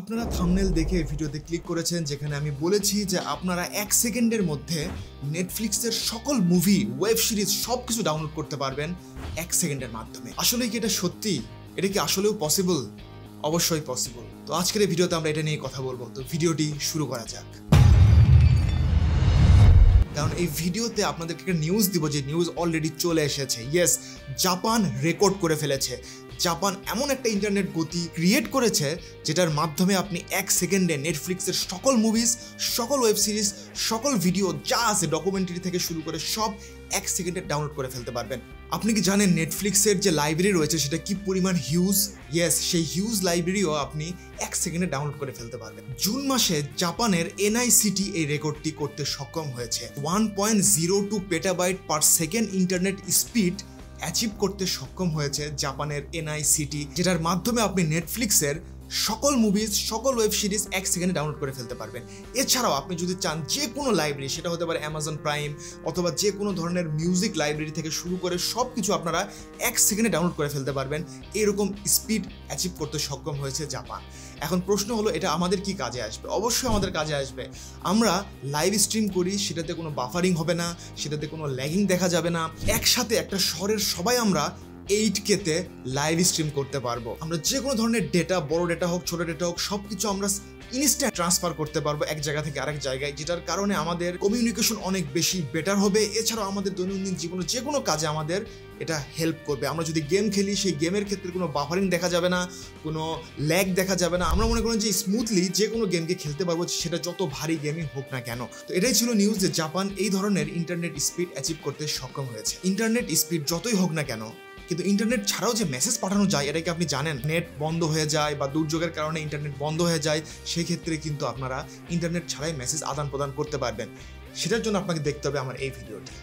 আপনারা থাম্বনেল দেখে ভিডিওতে ক্লিক করেছেন যেখানে আমি বলেছি যে আপনারা 1 সেকেন্ডের মধ্যে নেটফ্লিক্সের সকল মুভি ওয়েব সিরিজ সবকিছু ডাউনলোড করতে পারবেন 1 সেকেন্ডের মাধ্যমে। আসলে কি এটা সত্যি? এটা কি আসলেও পসিবল? অবশ্যই পসিবল। তো আজকের এই ভিডিওতে আমরা এটা নিয়ে কথা বলবো। তো ভিডিওটি শুরু করা যাক। কারণ এই ভিডিওতে আপনাদেরকে একটা নিউজ দিব যে নিউজ অলরেডি চলে এসেছে। ইয়েস, জাপান রেকর্ড করে ফেলেছে। জাপান এমন একটা ইন্টারনেট গতি ক্রিয়েট করেছে যেটার মাধ্যমে আপনি 1 সেকেন্ডে নেটফ্লিক্সের সকল মুভিজ, সকল ওয়েব সিরিজ, সকল ভিডিও যা আছে ডকুমেন্টারি থেকে শুরু করে সব 1 সেকেন্ডে ডাউনলোড করে ফেলতে পারবেন। আপনি কি জানেন নেটফ্লিক্সের যে লাইব্রেরি রয়েছে সেটা কি পরিমাণ হিউজ? ইয়েস, সেই হিউজ লাইব্রেরিও আপনি 1 সেকেন্ডে ডাউনলোড করে ফেলতে পারবেন। জুন মাসে জাপানের এনআইসিটি এই রেকর্ডটি করতে সক্ষম হয়েছে। 1.02 petabyte per second internet speed achieve করতে সক্ষম হয়েছে জাপানের এনআইসিটি, যেটার মাধ্যমে আপনি নেটফ্লিক্সের সকল মুভিজ, সকল ওয়েব সিরিজ 1 সেকেন্ডে ডাউনলোড করে ফেলতে পারবেন। এছাড়াও আপনি যদি চান যে কোনো লাইব্রেরি, সেটা হতে পারে অ্যামাজন প্রাইম অথবা যে কোনো ধরনের মিউজিক লাইব্রেরি থেকে শুরু করে সব কিছু আপনারা 1 সেকেন্ডে ডাউনলোড করে ফেলতে পারবেন। এরকম স্পিড অ্যাচিভ করতে সক্ষম হয়েছে জাপান। এখন প্রশ্ন হলো, এটা আমাদের কি কাজে আসবে? অবশ্যই আমাদের কাজে আসবে। আমরা লাইভ স্ট্রিম করি, সেটাতে কোনো বাফারিং হবে না, সেটাতে কোনো ল্যাগিং দেখা যাবে না। একসাথে একটা শহরের সবাই আমরা 8K-তে লাইভ স্ট্রিম করতে পারবো। আমরা যে কোনো ধরনের ডেটা, বড় ডেটা হোক ছোট ডেটা হোক, সবকিছু আমরা ইনস্ট্যান্ট ট্রান্সফার করতে পারবো এক জায়গা থেকে আরেক জায়গায়, যেটার কারণে আমাদের কমিউনিকেশন অনেক বেশি বেটার হবে। এছাড়াও আমাদের দৈনন্দিন জীবনে যে কোনো কাজে আমাদের এটা হেল্প করবে। আমরা যদি গেম খেলি, সেই গেমের ক্ষেত্রে কোনো বাফারিং দেখা যাবে না, কোনো ল্যাগ দেখা যাবে না। আমরা মনে করেন যে স্মুথলি যে কোনো গেমকে খেলতে পারবো, সেটা যত ভারী গেমই হোক না কেন। তো এটাই ছিল নিউজ যে জাপান এই ধরনের ইন্টারনেট স্পিড অ্যাচিভ করতে সক্ষম হয়েছে। ইন্টারনেট স্পিড যতই হোক না কেন, কিন্তু ইন্টারনেট ছাড়াও যে মেসেজ পাঠানো যায়, এটা কি আপনি জানেন? নেট বন্ধ হয়ে যায় বা দুর্যোগের কারণে ইন্টারনেট বন্ধ হয়ে যায়, সেই ক্ষেত্রে কিন্তু আপনারা ইন্টারনেট ছাড়াই মেসেজ আদান প্রদান করতে পারবেন। সেটার জন্য আপনাকে দেখতে হবে আমার এই ভিডিওটি।